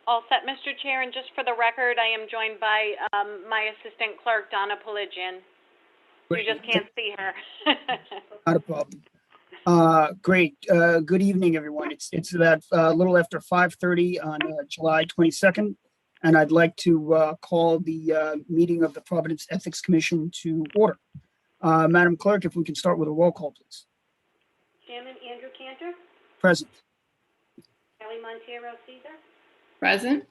All set, Mr. Chair, and just for the record, I am joined by my assistant clerk, Donna Pelagian. You just can't see her. Not a problem. Great. Good evening, everyone. It's about a little after 5:30 on July 22nd, and I'd like to call the meeting of the Providence Ethics Commission to order. Madam Clerk, if we can start with a roll call, please. Chairman Andrew Cantor. Present. Kelly Monteiro Caesar. Present.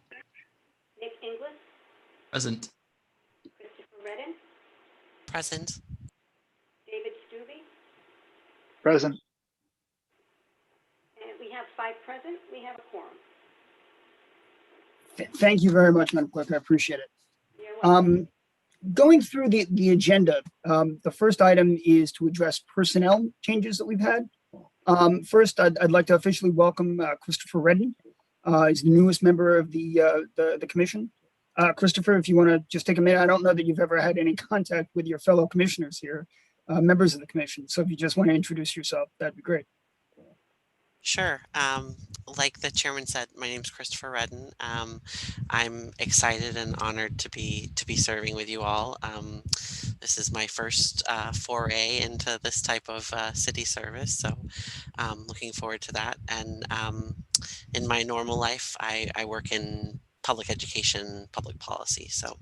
Nick Inglis. Present. Christopher Redden. Present. David Stubbe. Present. And we have 5 present. We have a quorum. Thank you very much, Madam Clerk. I appreciate it. You're welcome. Going through the agenda, the first item is to address personnel changes that we've had. First, I'd like to officially welcome Christopher Redden. He's the newest member of the commission. Christopher, if you want to just take a minute, I don't know that you've ever had any contact with your fellow commissioners here, members of the commission. So if you just want to introduce yourself, that'd be great. Sure. Like the chairman said, my name is Christopher Redden. I'm excited and honored to be serving with you all. This is my first foray into this type of city service, so looking forward to that. And in my normal life, I work in public education, public policy, so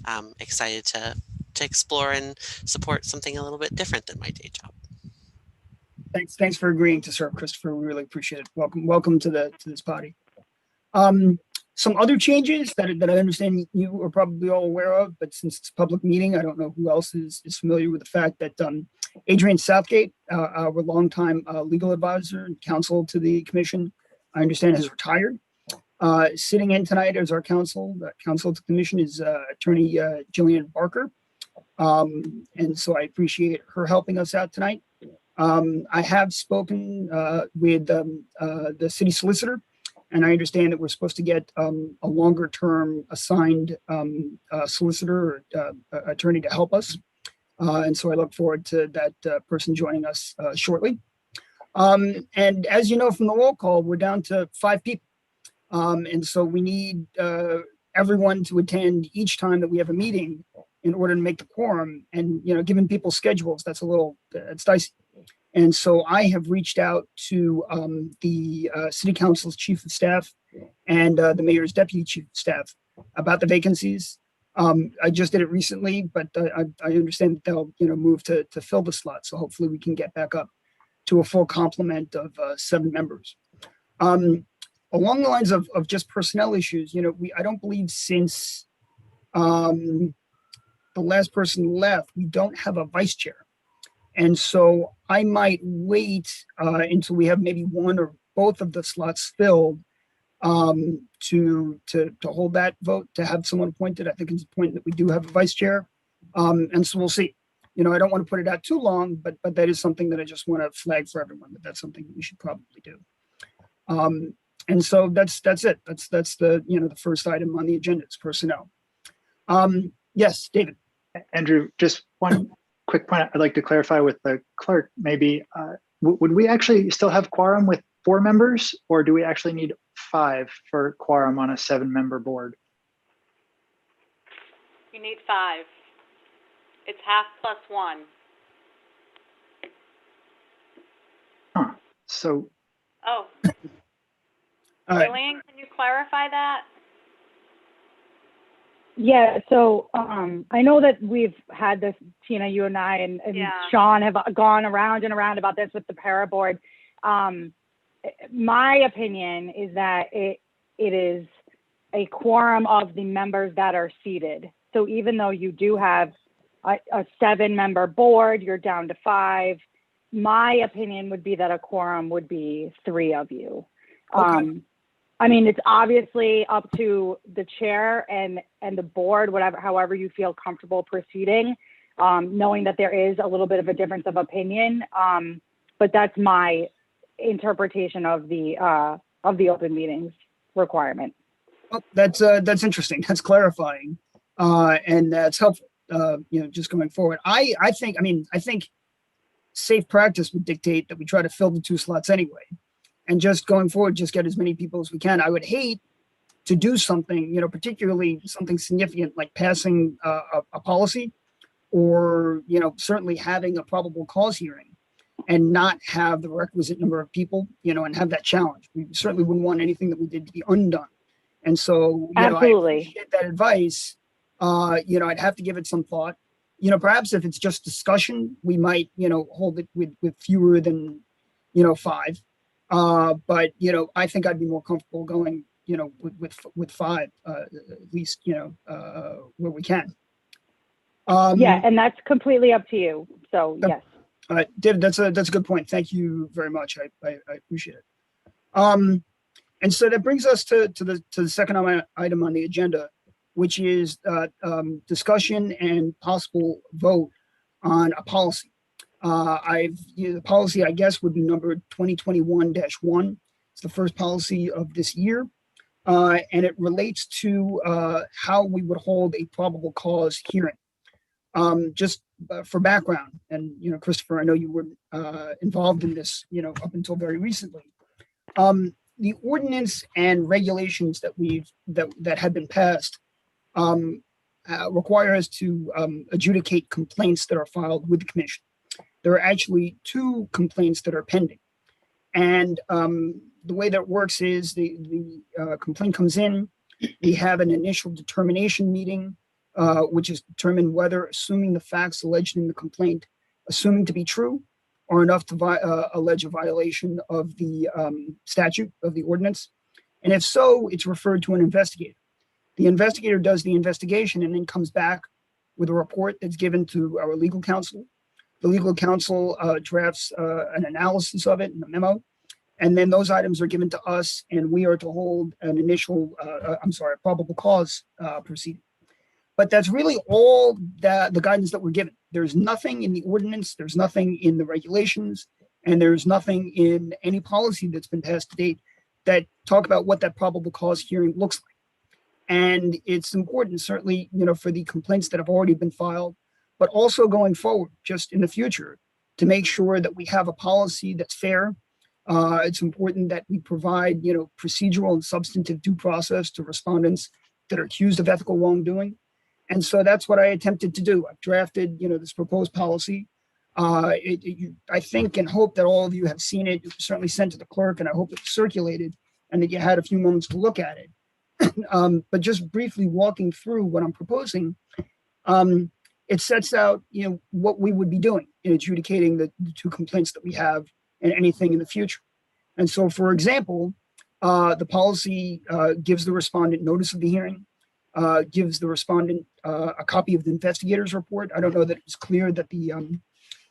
I'm excited to explore and support something a little bit different than my day job. Thanks for agreeing to serve, Christopher. We really appreciate it. Welcome to this body. Some other changes that I understand you are probably all aware of, but since it's a public meeting, I don't know who else is familiar with the fact that Adrian Southgate, our longtime legal advisor and counsel to the commission, I understand has retired. Sitting in tonight as our counsel to the commission is attorney Jillian Barker. And so I appreciate her helping us out tonight. I have spoken with the city solicitor, and I understand that we're supposed to get a longer term assigned solicitor or attorney to help us. And so I look forward to that person joining us shortly. And as you know from the roll call, we're down to 5 people. And so we need everyone to attend each time that we have a meeting in order to make the quorum. And, given people's schedules, it's dicey. And so I have reached out to the city council's chief of staff and the mayor's deputy chief of staff about the vacancies. I just did it recently, but I understand that they'll move to fill the slot. So hopefully we can get back up to a full complement of 7 members. Along the lines of just personnel issues, I don't believe since the last person left, we don't have a vice chair. And so I might wait until we have maybe one or both of the slots filled to hold that vote, to have someone appointed. I think it's important that we do have a vice chair. And so we'll see. I don't want to put it out too long, but that is something that I just want to flag for everyone, that that's something that we should probably do. And so that's it. That's the the first item on the agenda is personnel. Yes, David. Andrew, just one quick point I'd like to clarify with the clerk. Maybe would we actually still have quorum with 4 members, or do we actually need 5 for quorum on a 7-member board? You need 5. It's half plus 1. Huh. So. Oh. All right. Elaine, can you clarify that? Yeah, so I know that we've had this, Tina, you and I and Yeah. Sean have gone around and around about this with the para board. My opinion is that it is a quorum of the members that are seated. So even though you do have a 7-member board, you're down to 5. My opinion would be that a quorum would be 3 of you. Okay. I mean, it's obviously up to the chair and the board, however you feel comfortable proceeding, knowing that there is a little bit of a difference of opinion. But that's my interpretation of the open meetings requirement. Well, that's interesting. That's clarifying, and that's helpful. Just going forward, I think safe practice would dictate that we try to fill the 2 slots anyway. And just going forward, just get as many people as we can. I would hate to do something, particularly something significant like passing a policy, or certainly having a probable cause hearing, and not have the requisite number of people, and have that challenge. We certainly wouldn't want anything that we did to be undone. And so, I Absolutely. appreciate that advice. I'd have to give it some thought. Perhaps if it's just discussion, we might, hold it with fewer than, 5. But I think I'd be more comfortable going, with 5, at least, where we can. Yeah, and that's completely up to you. So yes. David, that's a good point. Thank you very much. I appreciate it. And so that brings us to the second item on the agenda, which is discussion and possible vote on a policy. The policy, I guess, would be numbered 2021-1. It's the first policy of this year, and it relates to how we would hold a probable cause hearing. Just for background, and Christopher, I know you were involved in this, up until very recently. The ordinance and regulations that have been passed require us to adjudicate complaints that are filed with the commission. There are actually 2 complaints that are pending, and the way that works is the complaint comes in. We have an initial determination meeting, which is determined whether, assuming the facts alleged in the complaint, assuming to be true, are enough to allege a violation of the statute, of the ordinance. And if so, it's referred to an investigator. The investigator does the investigation and then comes back with a report that's given to our legal counsel. The legal counsel drafts an analysis of it in a memo, and then those items are given to us, and we are to hold an initial, probable cause proceeding. But that's really all the guidance that we're given. There's nothing in the ordinance, there's nothing in the regulations, and there's nothing in any policy that's been passed to date that talk about what that probable cause hearing looks like. And it's important, certainly, for the complaints that have already been filed, but also going forward, just in the future, to make sure that we have a policy that's fair. It's important that we provide, procedural and substantive due process to respondents that are accused of ethical wrongdoing. And so that's what I attempted to do. I've drafted, this proposed policy. I think and hope that all of you have seen it. It was certainly sent to the clerk, and I hope it's circulated and that you had a few moments to look at it. But just briefly walking through what I'm proposing, it sets out, what we would be doing in adjudicating the 2 complaints that we have and anything in the future. And so, for example, the policy gives the respondent notice of the hearing, gives the respondent a copy of the investigator's report. I don't know that it was clear that the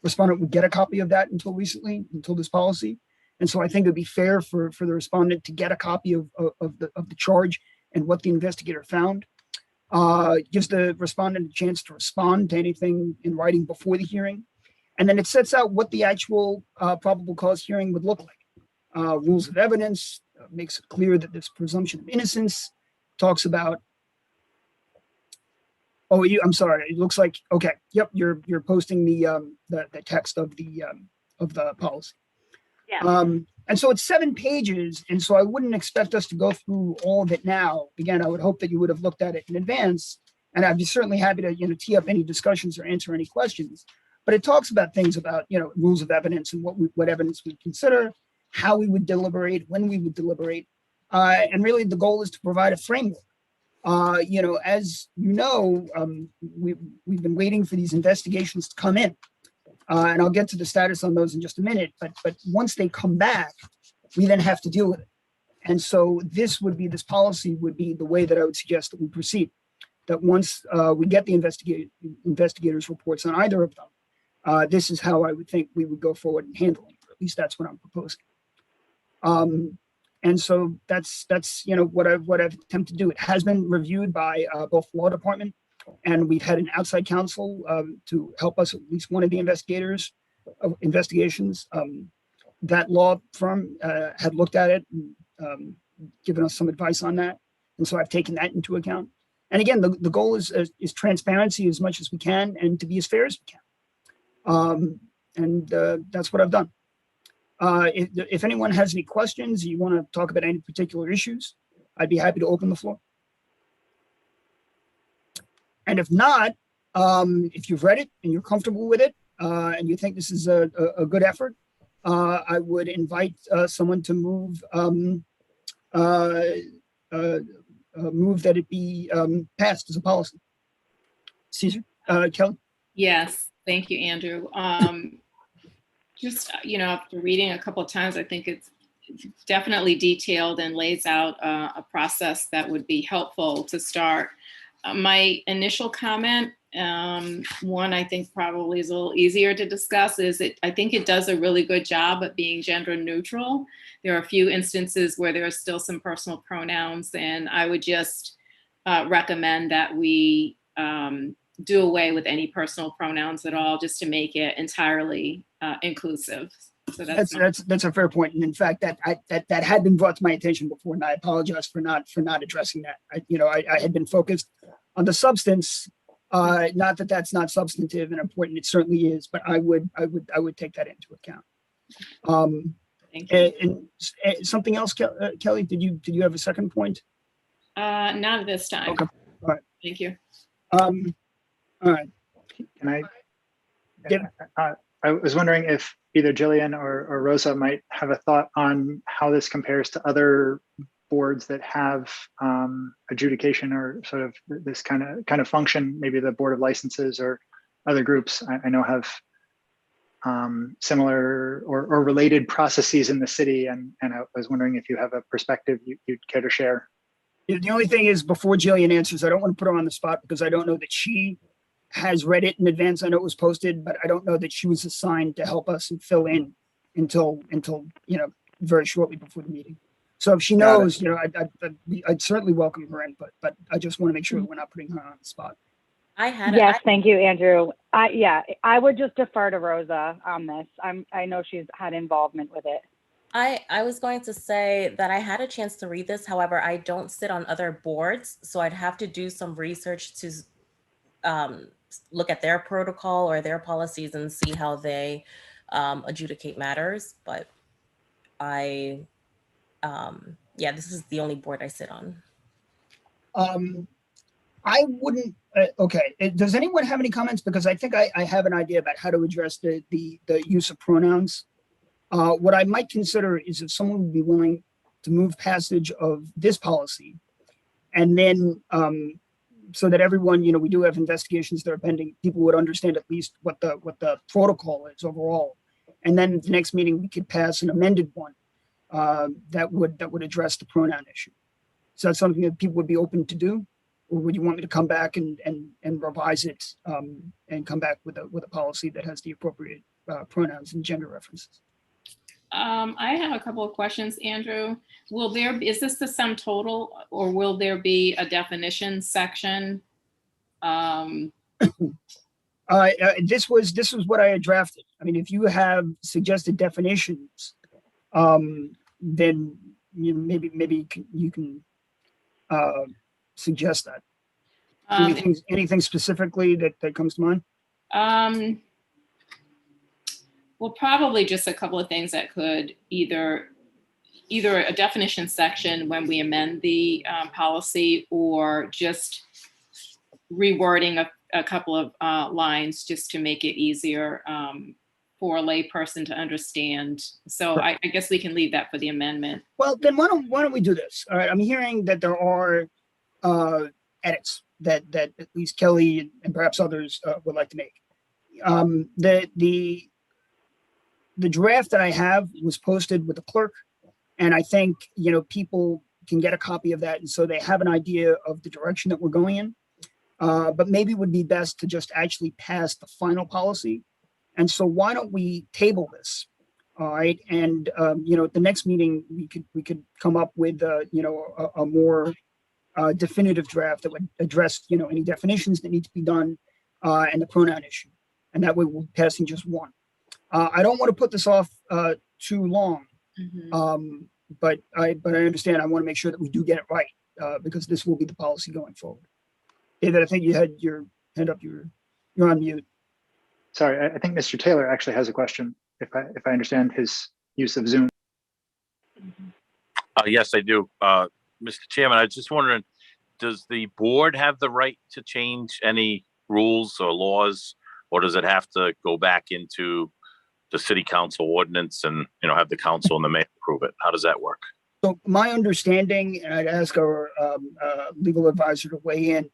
respondent would get a copy of that until this policy. And so I think it'd be fair for the respondent to get a copy of the charge and what the investigator found. Gives the respondent a chance to respond to anything in writing before the hearing. And then it sets out what the actual probable cause hearing would look like. Rules of evidence, makes it clear that there's presumption of innocence, talks about, I'm sorry, it looks like, okay, yep, you're posting the text of the policy. Yeah. And so it's 7 pages, and so I wouldn't expect us to go through all of it now. Again, I would hope that you would have looked at it in advance, and I'd be certainly happy to tee up any discussions or answer any questions. But it talks about things about rules of evidence and what evidence we consider, how we would deliberate, when we would deliberate, and really the goal is to provide a framework. As we've been waiting for these investigations to come in. And I'll get to the status on those in just a minute, but once they come back, we then have to deal with it. And so this policy would be the way that I would suggest that we proceed. That once we get the investigators' reports on either of them, this is how I would think we would go forward in handling it. At least that's what I'm proposing. And so that's what I've attempted to do. It has been reviewed by both law department, and we've had an outside counsel to help us, at least one of the investigations. That law firm had looked at it and given us some advice on that. And so I've taken that into account. And again, the goal is transparency as much as we can and to be as fair as we can. And that's what I've done. If anyone has any questions, you want to talk about any particular issues, I'd be happy to open the floor. And if not, if you've read it and you're comfortable with it, and you think this is a good effort, I would invite someone to move move that it be passed as a policy. Caesar, Kelly? Yes, thank you, Andrew. Just, after reading a couple of times, I think it's definitely detailed and lays out a process that would be helpful to start. My initial comment, one I think probably is a little easier to discuss, is I think it does a really good job at being gender neutral. There are a few instances where there are still some personal pronouns, and I would just recommend that we do away with any personal pronouns at all, just to make it entirely inclusive. So that's a fair point. And in fact, that had been brought to my attention before, and I apologize for not addressing that. I had been focused on the substance. Not that that's not substantive and important. It certainly is, but I would take that into account. Thank you. And something else, Kelly, did you have a second point? Not at this time. Okay. All right. Thank you. All right. Can I? Yeah. I was wondering if either Jillian or Rosa might have a thought on how this compares to other boards that have adjudication or sort of this kind of function. Maybe the Board of Licenses or other groups I know have similar or related processes in the city, and I was wondering if you have a perspective you'd care to share. The only thing is, before Jillian answers, I don't want to put her on the spot because I don't know that she has read it in advance. I know it was posted, but I don't know that she was assigned to help us and fill in until very shortly before the meeting. So if she knows, I'd certainly welcome her input, but I just want to make sure we're not putting her on the spot. Yes, thank you, Andrew. I would just defer to Rosa on this. I know she's had involvement with it. I was going to say that I had a chance to read this. However, I don't sit on other boards, so I'd have to do some research to look at their protocol or their policies and see how they adjudicate matters. But this is the only board I sit on. I wouldn't. Okay. Does anyone have any comments? Because I think I have an idea about how to address the use of pronouns. What I might consider is if someone would be willing to move passage of this policy, and then so that everyone, we do have investigations that are pending, people would understand at least what the protocol is overall, and then the next meeting we could pass an amended one that would address the pronoun issue. So that's something that people would be open to do, or would you want me to come back and revise it and come back with a policy that has the appropriate pronouns and gender references? I have a couple of questions, Andrew. Is this the sum total, or will there be a definition section? This was what I had drafted. I mean, if you have suggested definitions, then maybe you can suggest that. Anything specifically that comes to mind? Well, probably just a couple of things that could either a definition section when we amend the policy, or just rewording a couple of lines just to make it easier for a lay person to understand. So right. I guess we can leave that for the amendment. Well, then why don't we do this? All right. I'm hearing that there are edits that at least Kelly and perhaps others would like to make. The draft that I have was posted with the clerk, and I think people can get a copy of that, and so they have an idea of the direction that we're going in. But maybe it would be best to just actually pass the final policy. And so why don't we table this? All right, and at the next meeting we could come up with a more definitive draft that would address any definitions that need to be done and the pronoun issue, and that way we're passing just one. I don't want to put this off too long, but I understand. I want to make sure that we do get it right because this will be the policy going forward. David, I think you had your hand up. You're on mute. Sorry, I think Mr. Taylor actually has a question. If I understand his use of Zoom. Yes, I do. Mr. Chairman, I was just wondering, does the board have the right to change any rules or laws, or does it have to go back into the city council ordinance and, have the council and the mayor approve it? How does that work? So my understanding, and I'd ask our legal advisor to weigh in,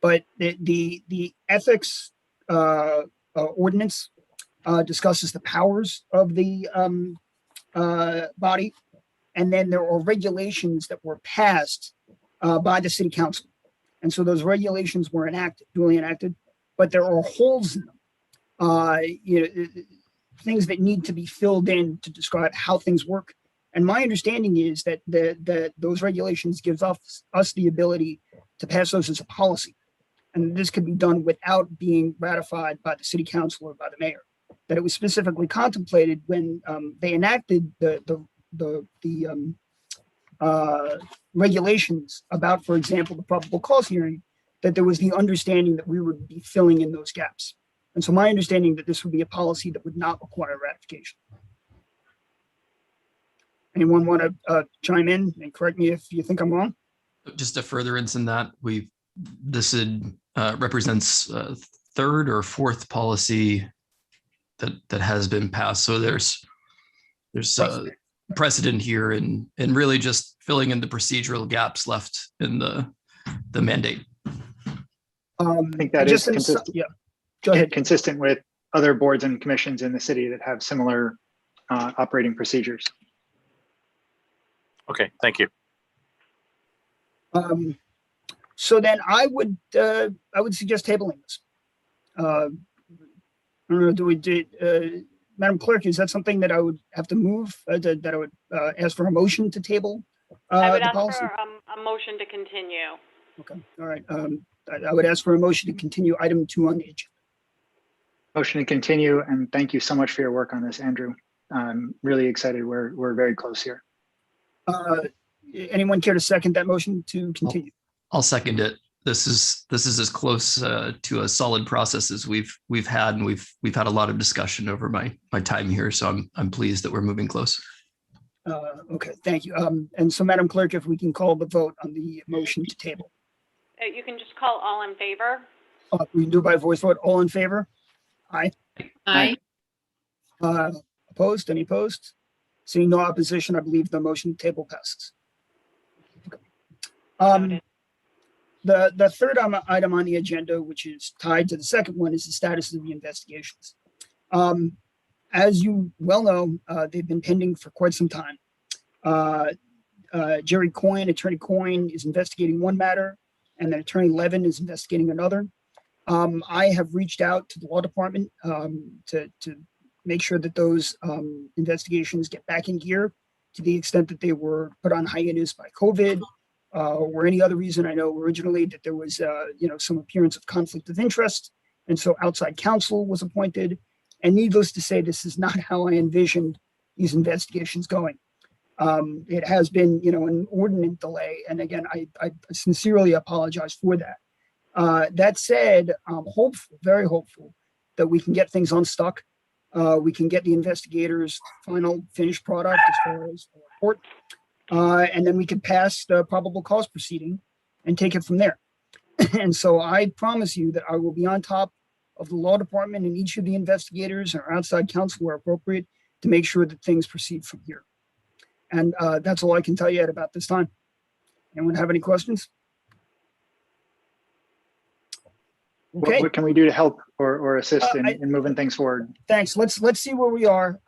but the ethics ordinance discusses the powers of the body, and then there are regulations that were passed by the city council, and so those regulations were duly enacted, but there are holes in them, things that need to be filled in to describe how things work. And my understanding is that those regulations gives us the ability to pass those as a policy. And this could be done without being ratified by the city council or by the mayor. That it was specifically contemplated when they enacted the regulations about, for example, the probable cause hearing, that there was the understanding that we would be filling in those gaps. And so my understanding that this would be a policy that would not require ratification. Anyone want to chime in and correct me if you think I'm wrong? Just a furtherance in that, this represents third or fourth policy that has been passed. So there's precedent here and really just filling in the procedural gaps left in the mandate. I think that is consistent. Yeah, go ahead. Consistent with other boards and commissions in the city that have similar operating procedures. Okay, thank you. So then I would suggest tabling this. I don't know, Madam Clerk, is that something that I would have to move, that I would ask for a motion to table I would the ask policy? for a motion to continue. Okay, all right. I would ask for a motion to continue item 2 on the agenda. Motion to continue, and thank you so much for your work on this, Andrew. I'm really excited. We're very close here. Anyone care to second that motion to continue? I'll second it. This is as close to a solid process as we've had, and we've had a lot of discussion over my time here. So I'm pleased that we're moving close. Okay, thank you. And so, Madam Clerk, if we can call the vote on the motion to table. You can just call all in favor. We can do it by voice vote. All in favor? Aye. Aye. Opposed? Any opposed? Seeing no opposition, I believe the motion to table passes. Okay. The third item on the agenda, which is tied to the second one, is the status of the investigations. As you well know, they've been pending for quite some time. Attorney Coyne is investigating one matter, and then Attorney Levin is investigating another. I have reached out to the law department to make sure that those investigations get back in gear to the extent that they were put on hiatus by COVID or any other reason. I know originally that there was some appearance of conflict of interest, and so outside counsel was appointed. And needless to say, this is not how I envisioned these investigations going. It has been, an inordinate delay, and again, I sincerely apologize for that. That said, I'm hopeful, very hopeful, that we can get things unstuck. We can get the investigators' final finished product as far as the report, and then we can pass the probable cause proceeding and take it from there. And so I promise you that I will be on top of the law department and each of the investigators or outside counsel where appropriate to make sure that things proceed from here. And that's all I can tell you at about this time. Anyone have any questions? Okay. What can we do to help or assist in moving things forward? Thanks. Let's see where we are.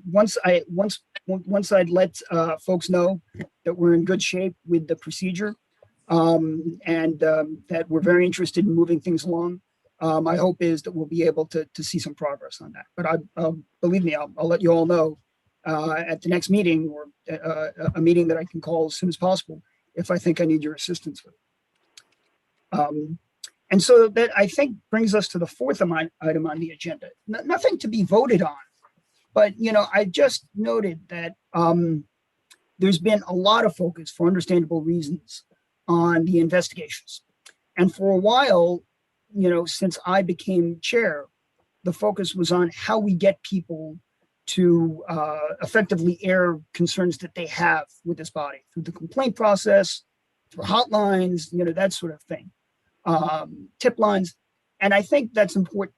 Once I'd let folks know that we're in good shape with the procedure, and that we're very interested in moving things along. My hope is that we'll be able to see some progress on that. But believe me, I'll let you all know at the next meeting or a meeting that I can call as soon as possible if I think I need your assistance with it. And so that, I think, brings us to the fourth item on the agenda. Nothing to be voted on, but I just noted that there's been a lot of focus, for understandable reasons, on the investigations. And for a while, since I became chair, the focus was on how we get people to effectively air concerns that they have with this body through the complaint process, through hotlines, that sort of thing, tip lines. And I think that's important.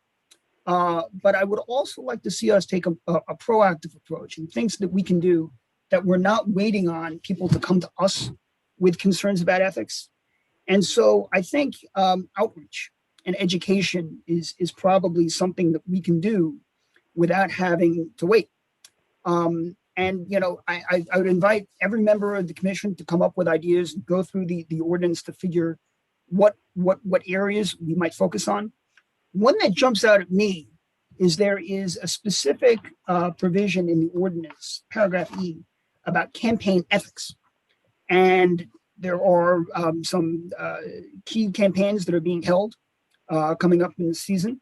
But I would also like to see us take a proactive approach and things that we can do that we're not waiting on people to come to us with concerns about ethics. And so I think outreach and education is probably something that we can do without having to wait. And I would invite every member of the commission to come up with ideas and go through the ordinance to figure what areas we might focus on. One that jumps out at me is there is a specific provision in the ordinance, paragraph E, about campaign ethics. And there are some key campaigns that are being held coming up in the season.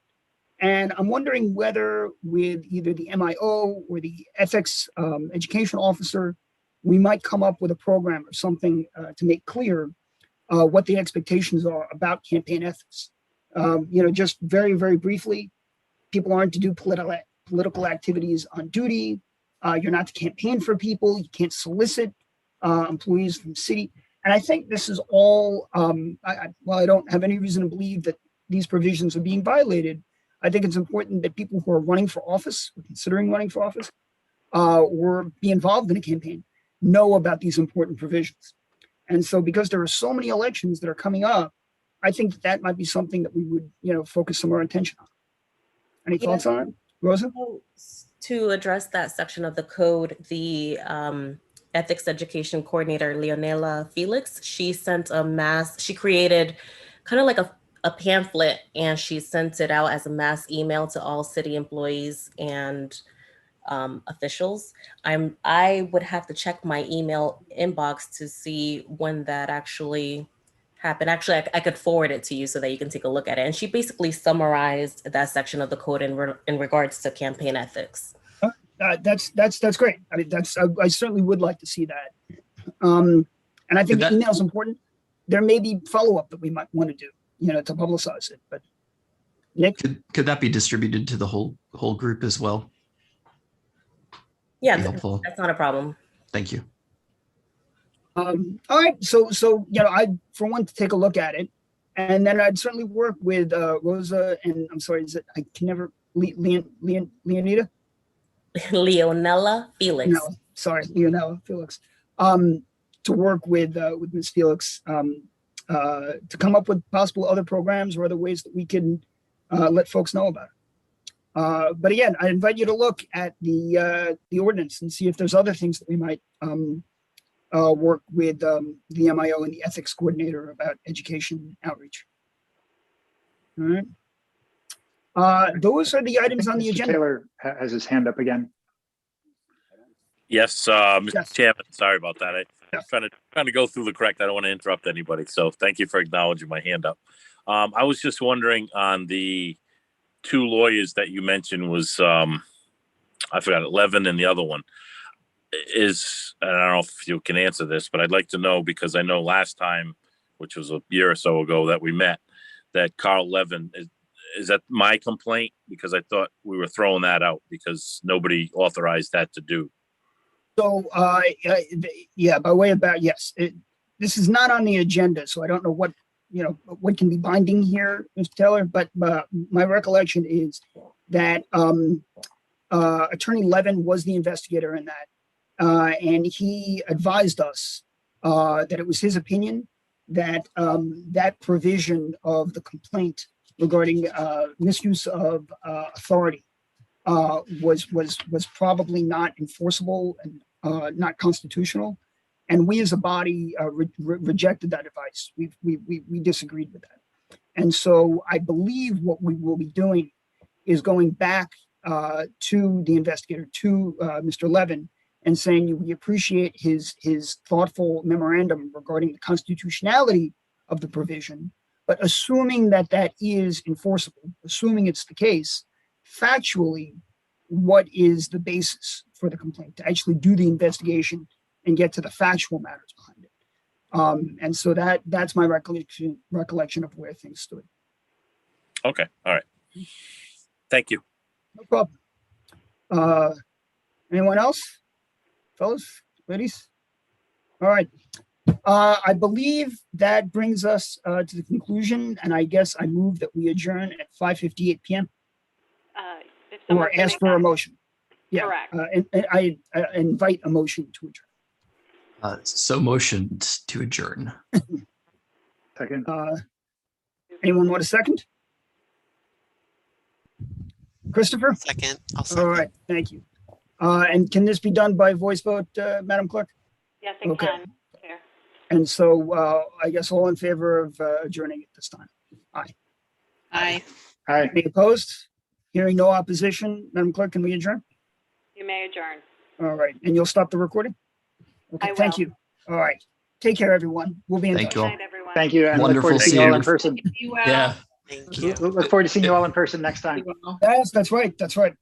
And I'm wondering whether with either the MIO or the ethics education officer, we might come up with a program or something to make clear what the expectations are about campaign ethics. Just very, very briefly, people aren't to do political activities on duty. You're not to campaign for people. You can't solicit employees from the city. And I think this is all, while I don't have any reason to believe that these provisions are being violated, I think it's important that people who are running for office, or considering running for office, or be involved in a campaign, know about these important provisions. And so because there are so many elections that are coming up, I think that might be something that we would, focus some more attention on. Any thoughts on it, Rosa? To address that section of the code, the ethics education coordinator, Leonela Felix, she created kind of like a pamphlet, and she sent it out as a mass email to all city employees and officials. I would have to check my email inbox to see when that actually happened. Actually, I could forward it to you so that you can take a look at it. And she basically summarized that section of the code in regards to campaign ethics. That's great. I mean, I certainly would like to see that. And I think the email is important. There may be follow-up that we might want to do, to publicize it. But Nick, could that be distributed to the whole group as well? Yeah, that's not a problem. Thank you. All right. So I for one to take a look at it, and then I'd certainly work with Rosa and I'm sorry, I can never Leonita. Leonela Felix. No, sorry, Leonela Felix. To work with Ms. Felix to come up with possible other programs or other ways that we can let folks know about it. But again, I invite you to look at the ordinance and see if there's other things that we might work with the MIO and the ethics coordinator about education outreach. All right. Those are the items on the Mr. agenda. Taylor has his hand up again. Yes, Mr. Yes. Chairman, sorry about that. I'm trying to go through the correct. I don't want to interrupt anybody. So thank you for acknowledging my hand up. I was just wondering on the two lawyers that you mentioned was, I forgot, 11 and the other one. And I don't know if you can answer this, but I'd like to know because I know last time, which was a year or so ago that we met, that Carl Levin, is that my complaint? Because I thought we were throwing that out because nobody authorized that to do. So, yeah, by way of that, yes, this is not on the agenda, so I don't know what can be binding here, Mr. Taylor, but my recollection is that Attorney Levin was the investigator in that. And he advised us that it was his opinion that that provision of the complaint regarding misuse of authority was probably not enforceable and not constitutional. And we as a body rejected that advice. We disagreed with that. And so I believe what we will be doing is going back to the investigator, to Mr. Levin, and saying we appreciate his thoughtful memorandum regarding the constitutionality of the provision, but assuming that is enforceable, assuming it's the case, factually, what is the basis for the complaint to actually do the investigation and get to the factual matters behind it. And so that's my recollection of where things stood. Okay. All right. Thank you. No problem. Anyone else? Fellas, ladies? All right. I believe that brings us to the conclusion, and I guess I move that we adjourn at 5:58 p.m. If someone or can ask make for a that- motion. Yeah. Correct. And I invite a motion to adjourn. So motioned to adjourn. Second. Anyone want a second? Christopher? Second, I'll All second. right, thank you. And can this be done by voice vote, Madam Clerk? Yes, it Okay. can, Chair. And so I guess all in favor of adjourning at this time? Aye. Aye. Any opposed? Hearing no opposition, Madam Clerk, can we adjourn? You may adjourn. All right, and you'll stop the recording? Okay, I thank will. you. All right, take care, everyone. We'll be in Thank touch. you Good all. night, everyone. Thank you. And look Wonderful forward to seeing you all in seeing person. Be well. Yeah. Thank you. Look forward to seeing you all in person next time. Be well. Yes, that's right, that's right.